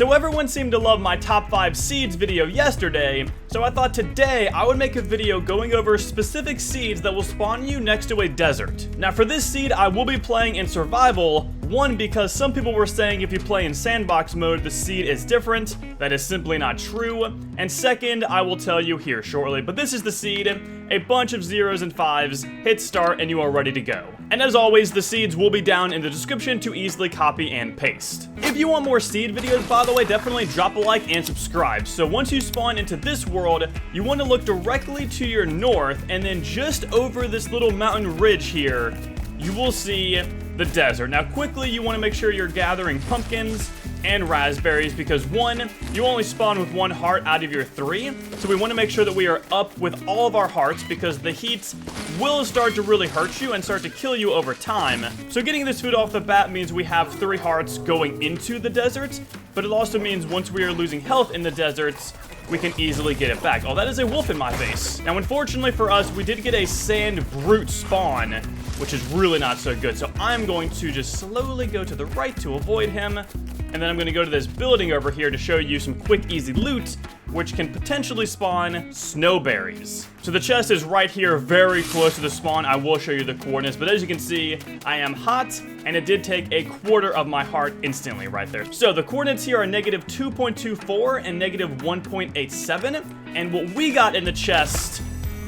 So everyone seemed to love my top 5 seeds video yesterday, so I thought today I would make a video going over specific seeds that will spawn you next to a desert. Now for this seed I will be playing in survival, one because some people were saying if you play in sandbox mode the seed is different. That is simply not true. And second, I will tell you here shortly, but this is the seed, a bunch of 0s and 5s, hit start and you are ready to go. And as always, the seeds will be down in the description to easily copy and paste. If you want more seed videos, by the way, definitely drop a like and subscribe. So once you spawn into this world, you want to look directly to your north, and then just over this little mountain ridge here, you will see the desert. Now quickly, you want to make sure you're gathering pumpkins and raspberries because one, you only spawn with 1 heart out of your 3, so we want to make sure that we are up with all of our hearts because the heat will start to really hurt you and start to kill you over time. So getting this food off the bat means we have 3 hearts going into the desert, but it also means once we are losing health in the deserts, we can easily get it back. Oh, that is a wolf in my face. Now, unfortunately for us, we did get a sand brute spawn, which is really not so good. So I'm going to just slowly go to the right to avoid him. And then I'm going to go to this building over here to show you some quick, easy loot, which can potentially spawn snowberries. So the chest is right here, very close to the spawn. I will show you the coordinates, but as you can see, I am hot, and it did take a quarter of my heart instantly right there. So the coordinates here are -2.24 and -1.87, and what we got in the chest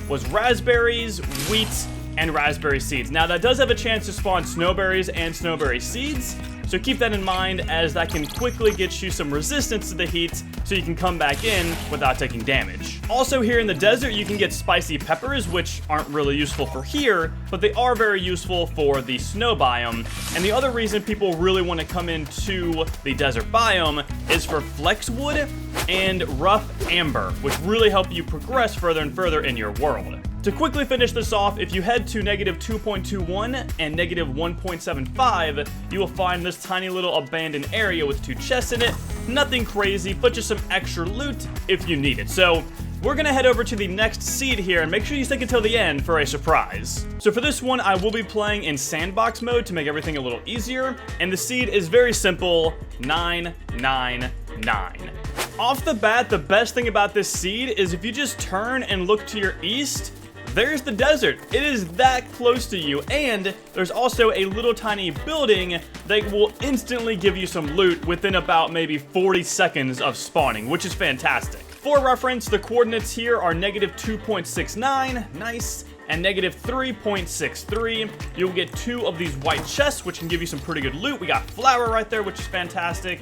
was raspberries, wheat, and raspberry seeds. Now that does have a chance to spawn snowberries and snowberry seeds, so keep that in mind as that can quickly get you some resistance to the heat so you can come back in without taking damage. Also here in the desert you can get spicy peppers, which aren't really useful for here, but they are very useful for the snow biome. And the other reason people really want to come into the desert biome is for flexwood and rough amber, which really help you progress further and further in your world. To quickly finish this off, if you head to -2.21 and -1.75, you will find this tiny little abandoned area with 2 chests in it. Nothing crazy, but just some extra loot if you need it. So we're gonna head over to the next seed here, and make sure you stick until the end for a surprise. So for this one, I will be playing in sandbox mode to make everything a little easier, and the seed is very simple, 999. Off the bat, the best thing about this seed is if you just turn and look to your east, there's the desert. It is that close to you, and there's also a little tiny building that will instantly give you some loot within about maybe 40 seconds of spawning, which is fantastic. For reference, the coordinates here are -2.69, nice, and -3.63. You'll get 2 of these white chests, which can give you some pretty good loot. We got flour right there, which is fantastic.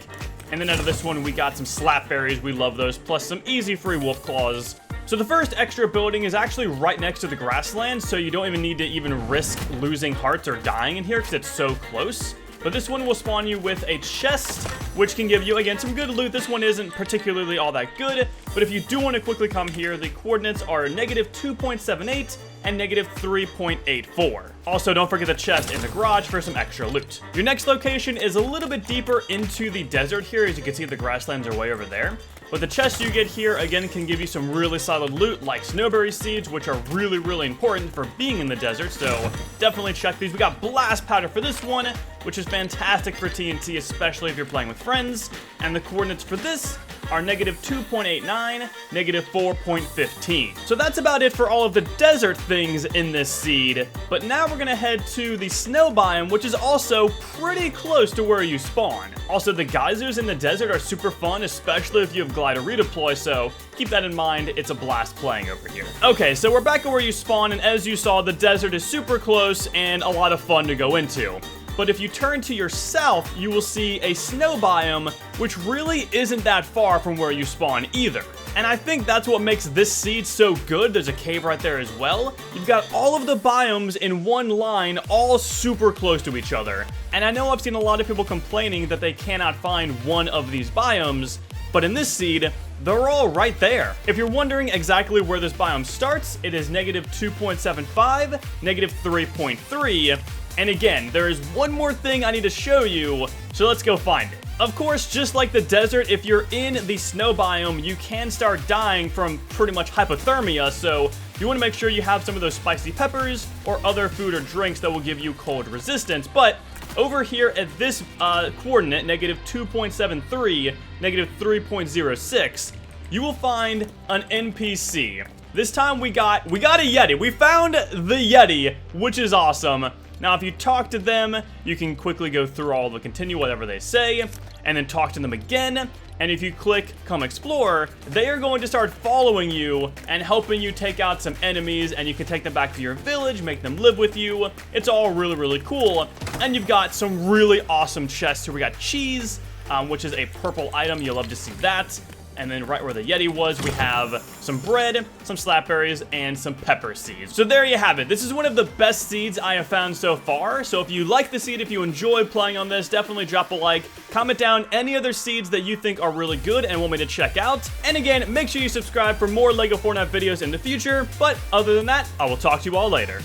And then out of this one, we got some slapberries. We love those, plus some easy free wolf claws. So the first extra building is actually right next to the grassland, so you don't even need to risk losing hearts or dying in here because it's so close. But this one will spawn you with a chest, which can give you, again, some good loot. This one isn't particularly all that good, but if you do want to quickly come here, the coordinates are -2.78 and -3.84. Also, don't forget the chest in the garage for some extra loot. Your next location is a little bit deeper into the desert here. As you can see, the grasslands are way over there. But the chests you get here, again, can give you some really solid loot, like snowberry seeds, which are really, really important for being in the desert, so definitely check these. We got blast powder for this one, which is fantastic for TNT, especially if you're playing with friends. And the coordinates for this are -2.89, -4.15. So that's about it for all of the desert things in this seed. But now we're gonna head to the snow biome, which is also pretty close to where you spawn. Also, the geysers in the desert are super fun, especially if you have glider redeploy, so keep that in mind. It's a blast playing over here. Okay, so we're back at where you spawn, and as you saw, the desert is super close and a lot of fun to go into. But if you turn to your south, you will see a snow biome, which really isn't that far from where you spawn either. And I think that's what makes this seed so good. There's a cave right there as well. You've got all of the biomes in one line, all super close to each other. And I know I've seen a lot of people complaining that they cannot find one of these biomes, but in this seed, they're all right there. If you're wondering exactly where this biome starts, it is -2.75, -3.3, and again, there is one more thing I need to show you, so let's go find it. Of course, just like the desert, if you're in the snow biome, you can start dying from pretty much hypothermia, so you want to make sure you have some of those spicy peppers or other food or drinks that will give you cold resistance. But over here at this coordinate, -2.73, -3.06, you will find an NPC. This time we got a Yeti. We found the Yeti, which is awesome. Now, if you talk to them, you can quickly go through all the continue, whatever they say, and then talk to them again. And if you click Come Explore, they are going to start following you and helping you take out some enemies, and you can take them back to your village, make them live with you. It's all really, really cool. And you've got some really awesome chests here. We got cheese, which is a purple item. You'll love to see that. And then right where the Yeti was, we have some bread, some slapberries, and some pepper seeds. So there you have it. This is one of the best seeds I have found so far. So if you like the seed, if you enjoy playing on this, definitely drop a like. Comment down any other seeds that you think are really good and want me to check out. And again, make sure you subscribe for more LEGO Fortnite videos in the future. But other than that, I will talk to you all later.